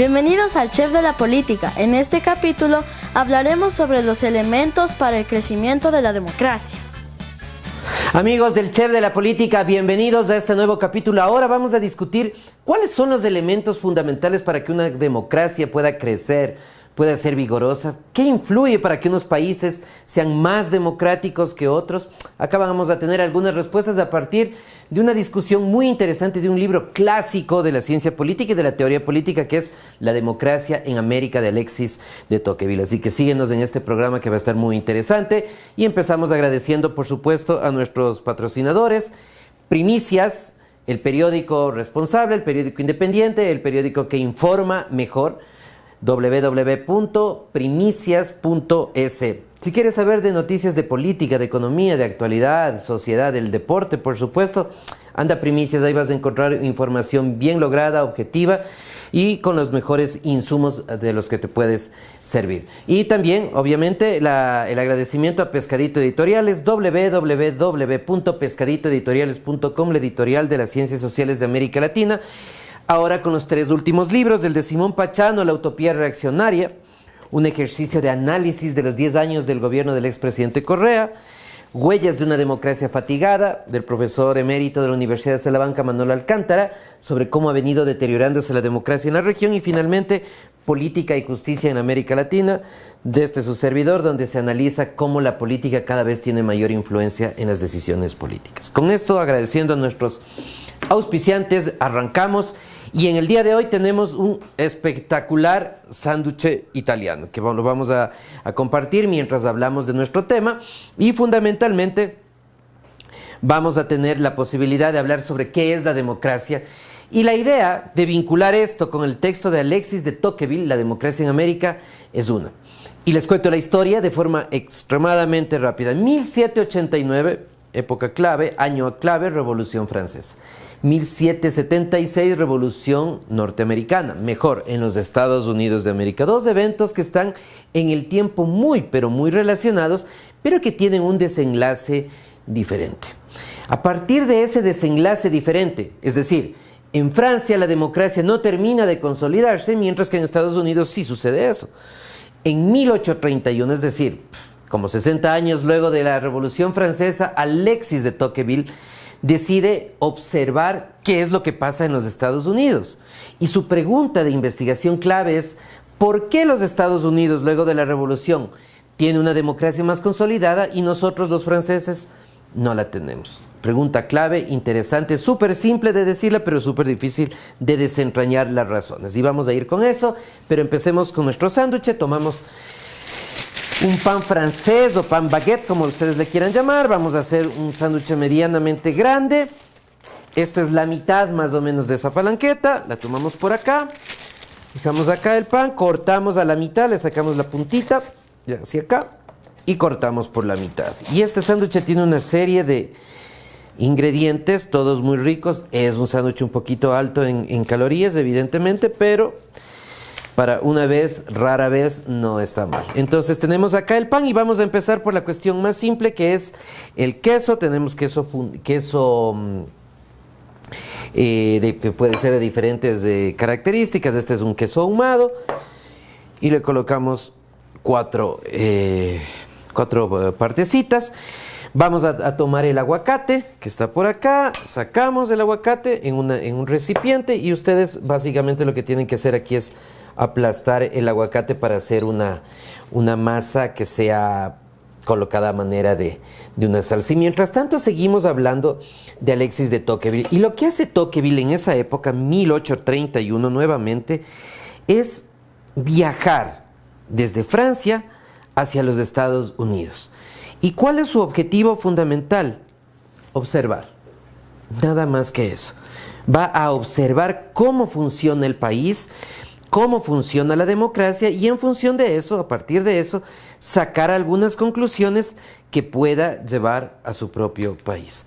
Bienvenidos al Chef de la Política. En este capítulo hablaremos sobre los elementos para el crecimiento de la democracia. Amigos del Chef de la Política, bienvenidos a este nuevo capítulo. Ahora vamos a discutir cuáles son los elementos fundamentales para que una democracia pueda crecer, pueda ser vigorosa. ¿Qué influye para que unos países sean más democráticos que otros? Acá vamos a tener algunas respuestas a partir de una discusión muy interesante de un libro clásico de la ciencia política y de la teoría política, que es La democracia en América, de Alexis de Tocqueville. Así que síguenos en este programa que va a estar muy interesante. Y empezamos agradeciendo, por supuesto, a nuestros patrocinadores. Primicias, el periódico responsable, el periódico independiente, el periódico que informa mejor, www.primicias.es. Si quieres saber de noticias de política, de economía, de actualidad, sociedad, del deporte, por supuesto, anda a Primicias, ahí vas a encontrar información bien lograda, objetiva y con los mejores insumos de los que te puedes servir. Y también, obviamente, el agradecimiento a Pescadito Editoriales, www.pescaditoeditoriales.com, la editorial de las ciencias sociales de América Latina. Ahora con los 3 últimos libros, del de Simón Pachano, La utopía reaccionaria, un ejercicio de análisis de los 10 años del gobierno del expresidente Correa, Huellas de una democracia fatigada, del profesor emérito de la Universidad de Salamanca, Manuel Alcántara, sobre cómo ha venido deteriorándose la democracia en la región, y finalmente, Política y justicia en América Latina, de su servidor, donde se analiza cómo la política cada vez tiene mayor influencia en las decisiones políticas. Con esto, agradeciendo a nuestros auspiciantes, arrancamos. Y en el día de hoy tenemos un espectacular sándwich italiano que lo vamos a compartir mientras hablamos de nuestro tema, y fundamentalmente vamos a tener la posibilidad de hablar sobre qué es la democracia y la idea de vincular esto con el texto de Alexis de Tocqueville, La democracia en América, es una. Y les cuento la historia de forma extremadamente rápida. 1789, época clave, año clave, Revolución Francesa. 1776, Revolución Norteamericana, mejor, en los Estados Unidos de América. 2 eventos que están en el tiempo muy, pero muy relacionados, pero que tienen un desenlace diferente. A partir de ese desenlace diferente, es decir, en Francia la democracia no termina de consolidarse, mientras que en Estados Unidos sí sucede eso. En 1831, es decir, como 60 años luego de la Revolución Francesa, Alexis de Tocqueville decide observar qué es lo que pasa en los Estados Unidos. Y su pregunta de investigación clave es: ¿por qué los Estados Unidos, luego de la Revolución, tienen una democracia más consolidada y nosotros, los franceses, no la tenemos? Pregunta clave, interesante, súper simple de decirla, pero súper difícil de desentrañar las razones. Y vamos a ir con eso, pero empecemos con nuestro sándwich. Tomamos un pan francés o pan baguette, como ustedes le quieran llamar. Vamos a hacer un sándwich medianamente grande. Esto es la mitad más o menos de esa palanqueta. La tomamos por acá. Dejamos acá el pan, cortamos a la mitad, le sacamos la puntita, ya hacia acá, y cortamos por la mitad. Y este sándwich tiene una serie de ingredientes, todos muy ricos. Es un sándwich un poquito alto en calorías, evidentemente, pero para una vez, rara vez, no está mal. Entonces tenemos acá el pan y vamos a empezar por la cuestión más simple, que es el queso. Tenemos queso que puede ser de diferentes características. Este es un queso ahumado y le colocamos 4 partecitas. Vamos a tomar el aguacate que está por acá, sacamos el aguacate en un recipiente, y ustedes básicamente lo que tienen que hacer aquí es aplastar el aguacate para hacer una masa que sea colocada a manera de una salsa. Y mientras tanto seguimos hablando de Alexis de Tocqueville. Y lo que hace Tocqueville en esa época, 1831 nuevamente, es viajar desde Francia hacia los Estados Unidos. ¿Y cuál es su objetivo fundamental? Observar. Nada más que eso. Va a observar cómo funciona el país, cómo funciona la democracia, y en función de eso, a partir de eso, sacar algunas conclusiones que pueda llevar a su propio país.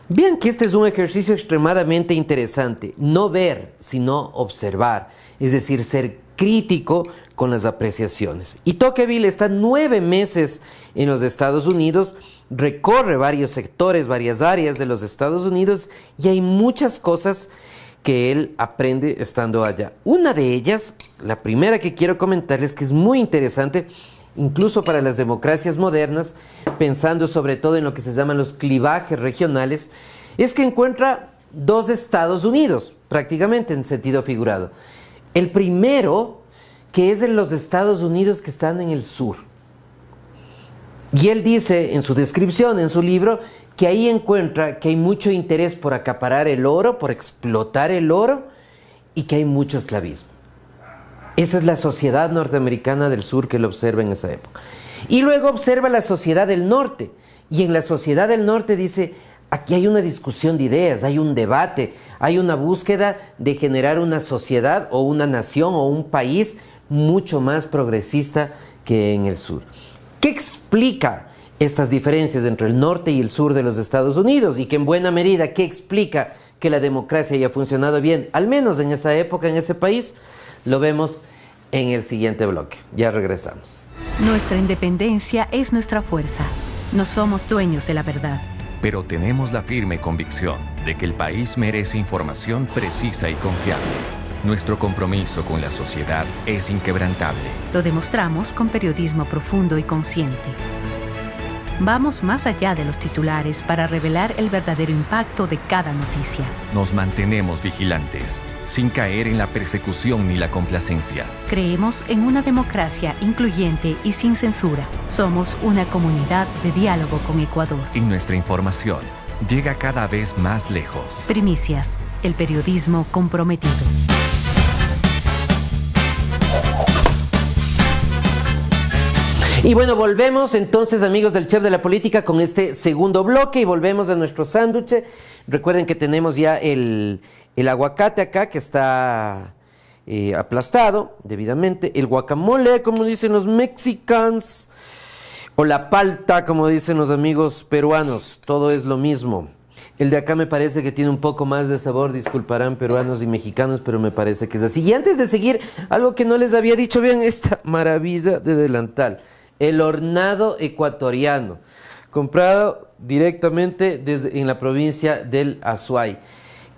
Vean que este es un ejercicio extremadamente interesante. No ver, sino observar. Es decir, ser crítico con las apreciaciones. Y Tocqueville está 9 meses en los Estados Unidos, recorre varios sectores, varias áreas de los Estados Unidos, y hay muchas cosas que él aprende estando allá. Una de ellas, la primera que quiero comentarles, que es muy interesante, incluso para las democracias modernas, pensando sobre todo en lo que se llaman los clivajes regionales, es que encuentra dos Estados Unidos, prácticamente en sentido figurado. El primero, que es de los Estados Unidos que están en el sur. Y él dice en su descripción, en su libro, que ahí encuentra que hay mucho interés por acaparar el oro, por explotar el oro, y que hay mucho esclavismo. Esa es la sociedad norteamericana del sur que él observa en esa época. Y luego observa la sociedad del norte. Y en la sociedad del norte dice, aquí hay una discusión de ideas, hay un debate, hay una búsqueda de generar una sociedad o una nación o un país mucho más progresista que en el sur. ¿Qué explica estas diferencias entre el norte y el sur de los Estados Unidos? Y que en buena medida, ¿qué explica que la democracia haya funcionado bien, al menos en esa época, en ese país? Lo vemos en el siguiente bloque. Ya regresamos. Nuestra independencia es nuestra fuerza. No somos dueños de la verdad. Pero tenemos la firme convicción de que el país merece información precisa y confiable. Nuestro compromiso con la sociedad es inquebrantable. Lo demostramos con periodismo profundo y consciente. Vamos más allá de los titulares para revelar el verdadero impacto de cada noticia. Nos mantenemos vigilantes, sin caer en la persecución ni la complacencia. Creemos en una democracia incluyente y sin censura. Somos una comunidad de diálogo con Ecuador. Y nuestra información llega cada vez más lejos. Primicias, el periodismo comprometido. Y bueno, volvemos entonces, amigos del Chef de la Política, con este segundo bloque y volvemos a nuestro sándwich. Recuerden que tenemos ya el aguacate acá que está aplastado debidamente, el guacamole, como dicen los mexicanos, o la palta, como dicen los amigos peruanos, todo es lo mismo. El de acá me parece que tiene un poco más de sabor, disculparán peruanos y mexicanos, pero me parece que es así. Y antes de seguir, algo que no les había dicho, vean esta maravilla de delantal. El hornado ecuatoriano, comprado directamente en la provincia del Azuay.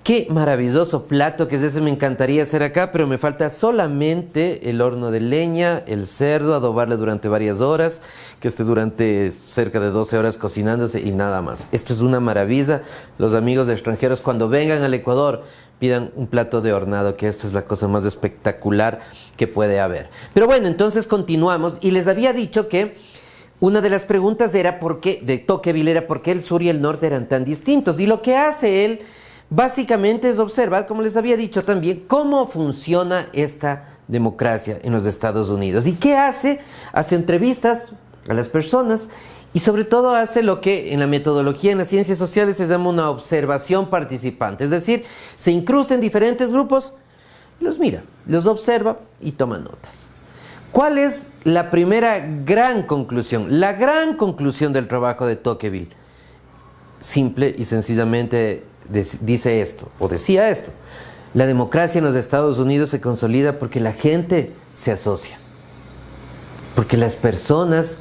Qué maravilloso plato que es ese, me encantaría hacer acá, pero me falta solamente el horno de leña, el cerdo, adobarle durante varias horas, que esté durante cerca de 12 horas cocinándose y nada más. Esto es una maravilla. Los amigos extranjeros cuando vengan al Ecuador pidan un plato de hornado, que esto es la cosa más espectacular que puede haber. Pero bueno, entonces continuamos y les había dicho que una de las preguntas era de Tocqueville era por qué el sur y el norte eran tan distintos. Y lo que hace él básicamente es observar, como les había dicho también, cómo funciona esta democracia en los Estados Unidos. ¿Y qué hace? Hace entrevistas a las personas y sobre todo hace lo que en la metodología en las ciencias sociales se llama una observación participante. Es decir, se incrusta en diferentes grupos, los mira, los observa y toma notas. ¿Cuál es la primera gran conclusión? La gran conclusión del trabajo de Tocqueville, simple y sencillamente dice esto, o decía esto: la democracia en los Estados Unidos se consolida porque la gente se asocia, porque las personas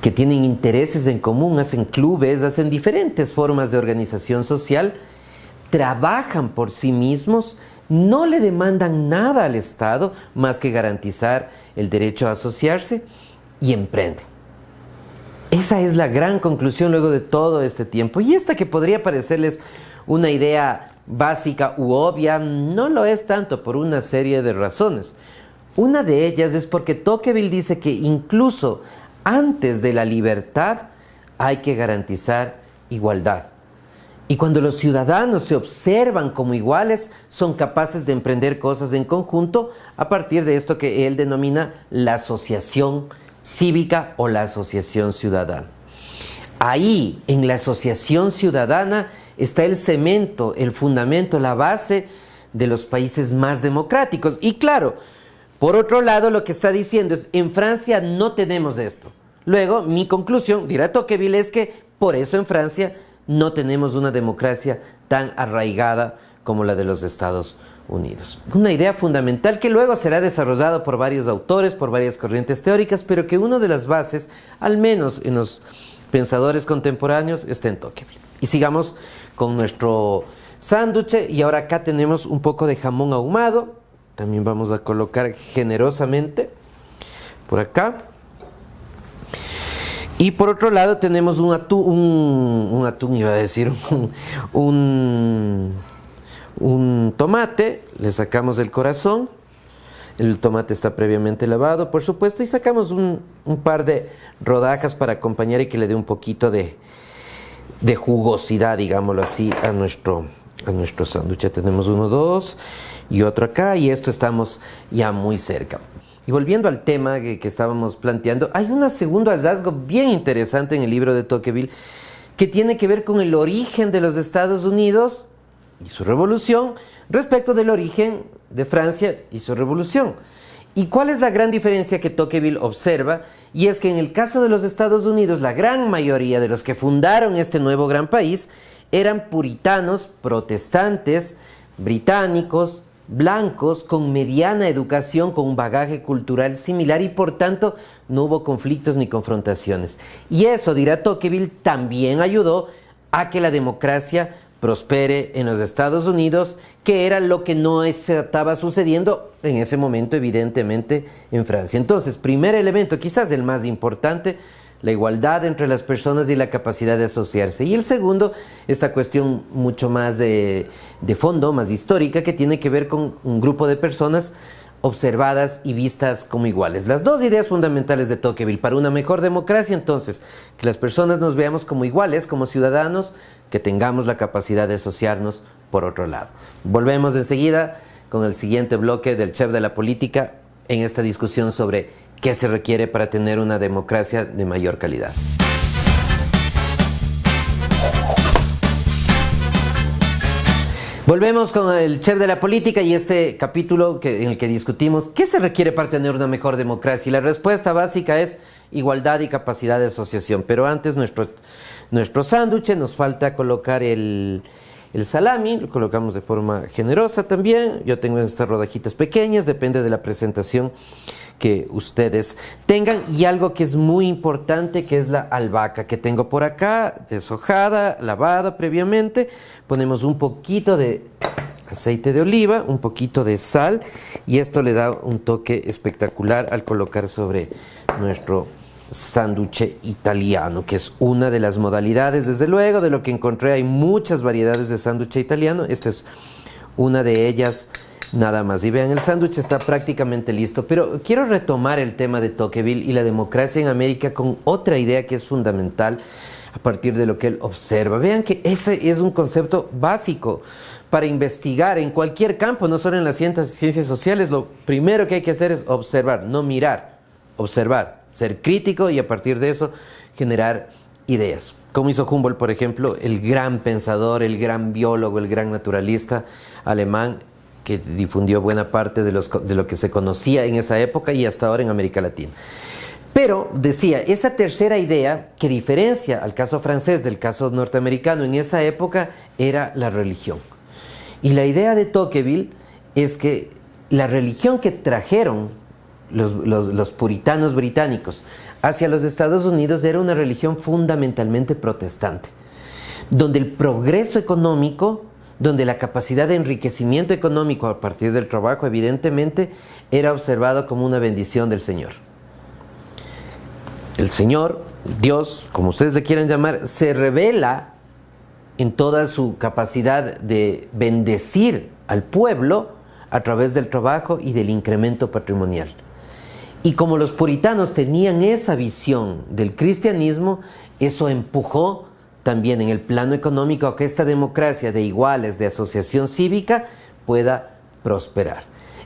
que tienen intereses en común hacen clubes, hacen diferentes formas de organización social, trabajan por sí mismos, no le demandan nada al Estado más que garantizar el derecho a asociarse y emprenden. Esa es la gran conclusión luego de todo este tiempo. Y esta que podría parecerles una idea básica u obvia, no lo es tanto por una serie de razones. Una de ellas es porque Tocqueville dice que incluso antes de la libertad hay que garantizar igualdad. Y cuando los ciudadanos se observan como iguales, son capaces de emprender cosas en conjunto a partir de esto que él denomina la asociación cívica o la asociación ciudadana. Ahí, en la asociación ciudadana, está el cemento, el fundamento, la base de los países más democráticos. Y claro, por otro lado, lo que está diciendo es, en Francia no tenemos esto. Luego, mi conclusión, dirá Tocqueville, es que por eso en Francia no tenemos una democracia tan arraigada como la de los Estados Unidos. Una idea fundamental que luego será desarrollada por varios autores, por varias corrientes teóricas, pero que una de las bases, al menos en los pensadores contemporáneos, está en Tocqueville. Y sigamos con nuestro sándwich. Y ahora acá tenemos un poco de jamón ahumado. También vamos a colocar generosamente por acá. Y por otro lado tenemos un atún, iba a decir, un tomate. Le sacamos el corazón. El tomate está previamente lavado, por supuesto, y sacamos un par de rodajas para acompañar y que le dé un poquito de jugosidad, digámoslo así, a nuestro sándwich. Tenemos uno, dos y otro acá, y esto estamos ya muy cerca. Y volviendo al tema que estábamos planteando, hay un segundo hallazgo bien interesante en el libro de Tocqueville que tiene que ver con el origen de los Estados Unidos y su revolución respecto del origen de Francia y su revolución. ¿Y cuál es la gran diferencia que Tocqueville observa? Y es que en el caso de los Estados Unidos, la gran mayoría de los que fundaron este nuevo gran país eran puritanos, protestantes, británicos, blancos, con mediana educación, con un bagaje cultural similar, y por tanto no hubo conflictos ni confrontaciones. Y eso, dirá Tocqueville, también ayudó a que la democracia prospere en los Estados Unidos, que era lo que no estaba sucediendo en ese momento, evidentemente, en Francia. Entonces, primer elemento, quizás el más importante, la igualdad entre las personas y la capacidad de asociarse. Y el segundo, esta cuestión mucho más de fondo, más histórica, que tiene que ver con un grupo de personas observadas y vistas como iguales. Las dos ideas fundamentales de Tocqueville para una mejor democracia, entonces, que las personas nos veamos como iguales, como ciudadanos, que tengamos la capacidad de asociarnos por otro lado. Volvemos enseguida con el siguiente bloque del Chef de la Política en esta discusión sobre qué se requiere para tener una democracia de mayor calidad. Volvemos con el Chef de la Política y este capítulo en el que discutimos qué se requiere para tener una mejor democracia. Y la respuesta básica es igualdad y capacidad de asociación. Pero antes nuestro sándwich, nos falta colocar el salami, lo colocamos de forma generosa también. Yo tengo estas rodajitas pequeñas, depende de la presentación que ustedes tengan. Y algo que es muy importante, que es la albahaca, que tengo por acá, deshojada, lavada previamente. Ponemos un poquito de aceite de oliva, un poquito de sal, y esto le da un toque espectacular al colocar sobre nuestro sándwich italiano, que es una de las modalidades, desde luego, de lo que encontré. Hay muchas variedades de sándwich italiano, esta es una de ellas nada más. Y vean, el sándwich está prácticamente listo, pero quiero retomar el tema de Tocqueville y la democracia en América con otra idea que es fundamental a partir de lo que él observa. Vean que ese es un concepto básico para investigar en cualquier campo, no solo en las ciencias sociales. Lo primero que hay que hacer es observar, no mirar, observar, ser crítico y a partir de eso generar ideas. Como hizo Humboldt, por ejemplo, el gran pensador, el gran biólogo, el gran naturalista alemán, que difundió buena parte de lo que se conocía en esa época y hasta ahora en América Latina. Pero, decía, esa tercera idea que diferencia al caso francés del caso norteamericano en esa época era la religión. Y la idea de Tocqueville es que la religión que trajeron los puritanos británicos hacia los Estados Unidos era una religión fundamentalmente protestante, donde el progreso económico, donde la capacidad de enriquecimiento económico a partir del trabajo, evidentemente, era observado como una bendición del Señor. El Señor, Dios, como ustedes le quieran llamar, se revela en toda su capacidad de bendecir al pueblo a través del trabajo y del incremento patrimonial. Y como los puritanos tenían esa visión del cristianismo, eso empujó también en el plano económico a que esta democracia de iguales, de asociación cívica, pueda prosperar.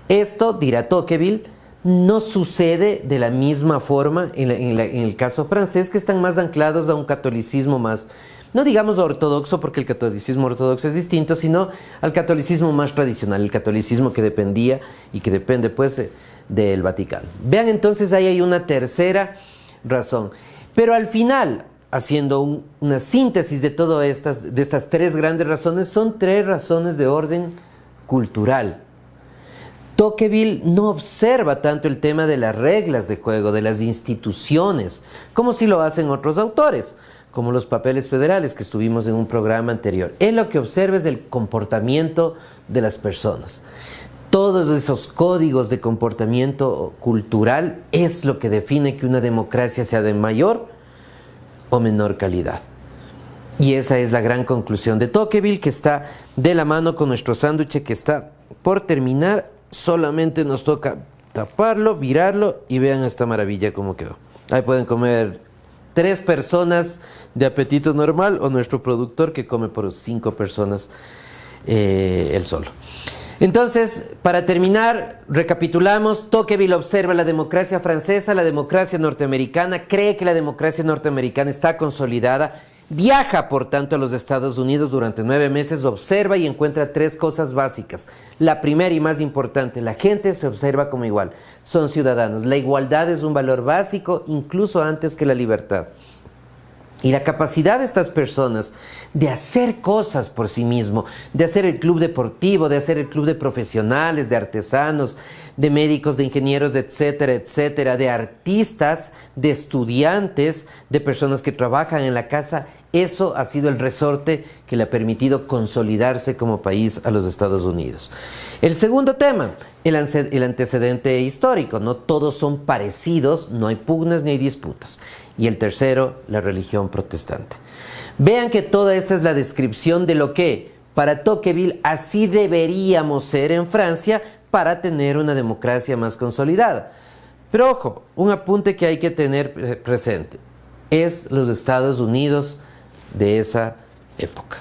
Esto, dirá Tocqueville, no sucede de la misma forma en el caso francés, que están más anclados a un catolicismo más, no digamos ortodoxo, porque el catolicismo ortodoxo es distinto, sino al catolicismo más tradicional, el catolicismo que dependía y que depende pues del Vaticano. Vean, entonces ahí hay una tercera razón. Pero al final, haciendo una síntesis de todas estas tres grandes razones, son tres razones de orden cultural. Tocqueville no observa tanto el tema de las reglas de juego, de las instituciones, como si lo hacen otros autores, como los papeles federales que estuvimos en un programa anterior. Él lo que observa es el comportamiento de las personas. Todos esos códigos de comportamiento cultural es lo que define que una democracia sea de mayor o menor calidad. Y esa es la gran conclusión de Tocqueville, que está de la mano con nuestro sándwich que está por terminar. Solamente nos toca taparlo, virarlo y vean esta maravilla cómo quedó. Ahí pueden comer 3 personas de apetito normal o nuestro productor que come por 5 personas él solo. Entonces, para terminar, recapitulamos. Tocqueville observa la democracia francesa, la democracia norteamericana, cree que la democracia norteamericana está consolidada, viaja por tanto a los Estados Unidos durante 9 meses, observa y encuentra 3 cosas básicas. La primera y más importante, la gente se observa como igual, son ciudadanos. La igualdad es un valor básico, incluso antes que la libertad. Y la capacidad de estas personas de hacer cosas por sí mismo, de hacer el club deportivo, de hacer el club de profesionales, de artesanos, de médicos, de ingenieros, etcétera, etcétera, de artistas, de estudiantes, de personas que trabajan en la casa, eso ha sido el resorte que le ha permitido consolidarse como país a los Estados Unidos. El segundo tema, el antecedente histórico. No todos son parecidos, no hay pugnas ni hay disputas. Y el tercero, la religión protestante. Vean que toda esta es la descripción de lo que, para Tocqueville, así deberíamos ser en Francia para tener una democracia más consolidada. Pero ojo, un apunte que hay que tener presente, es los Estados Unidos de esa época.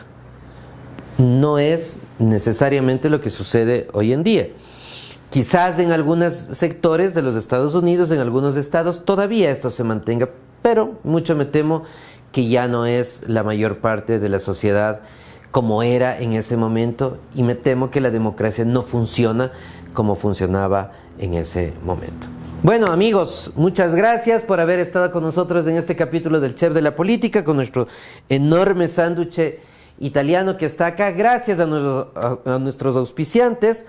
No es necesariamente lo que sucede hoy en día. Quizás en algunos sectores de los Estados Unidos, en algunos estados, todavía esto se mantenga, pero mucho me temo que ya no es la mayor parte de la sociedad como era en ese momento, y me temo que la democracia no funciona como funcionaba en ese momento. Bueno, amigos, muchas gracias por haber estado con nosotros en este capítulo del Chef de la Política, con nuestro enorme sándwich italiano que está acá. Gracias a nuestros auspiciantes,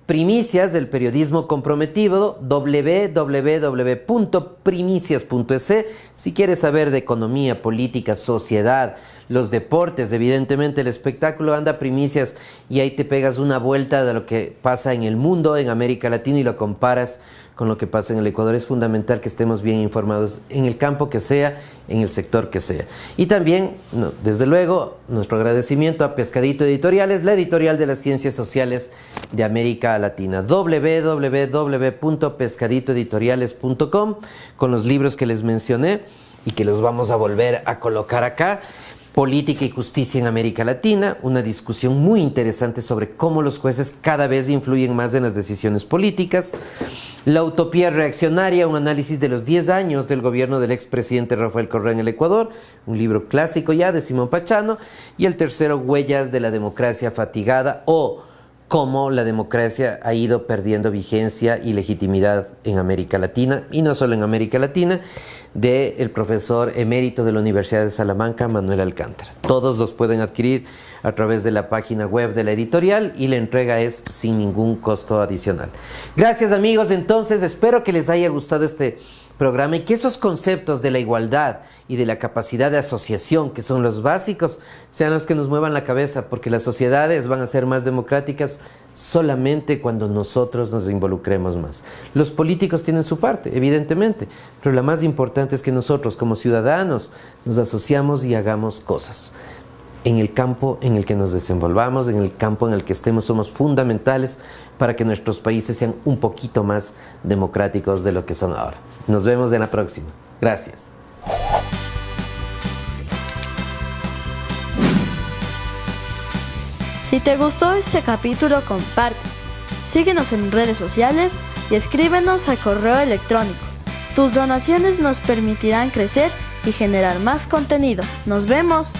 Primicias del periodismo comprometido, www.primicias.es. Si quieres saber de economía, política, sociedad, los deportes, evidentemente el espectáculo, anda a Primicias y ahí te pegas una vuelta de lo que pasa en el mundo, en América Latina, y lo comparas con lo que pasa en el Ecuador. Es fundamental que estemos bien informados en el campo que sea, en el sector que sea. Y también, desde luego, nuestro agradecimiento a Pescadito Editoriales, la editorial de las ciencias sociales de América Latina. www.pescaditoeditoriales.com, con los libros que les mencioné y que los vamos a volver a colocar acá. Política y justicia en América Latina, una discusión muy interesante sobre cómo los jueces cada vez influyen más en las decisiones políticas. La utopía reaccionaria, un análisis de los 10 años del gobierno del expresidente Rafael Correa en el Ecuador, un libro clásico ya de Simón Pachano. Y el tercero, Huellas de la democracia fatigada, o cómo la democracia ha ido perdiendo vigencia y legitimidad en América Latina, y no solo en América Latina, del profesor emérito de la Universidad de Salamanca, Manuel Alcántara. Todos los pueden adquirir a través de la página web de la editorial y la entrega es sin ningún costo adicional. Gracias, amigos. Entonces, espero que les haya gustado este programa y que esos conceptos de la igualdad y de la capacidad de asociación, que son los básicos, sean los que nos muevan la cabeza, porque las sociedades van a ser más democráticas solamente cuando nosotros nos involucremos más. Los políticos tienen su parte, evidentemente, pero la más importante es que nosotros como ciudadanos nos asociamos y hagamos cosas. En el campo en el que nos desenvolvamos, en el campo en el que estemos, somos fundamentales para que nuestros países sean un poquito más democráticos de lo que son ahora. Nos vemos en la próxima. Gracias. Si te gustó este capítulo, comparte. Síguenos en redes sociales y escríbenos al correo electrónico. Tus donaciones nos permitirán crecer y generar más contenido. ¡Nos vemos!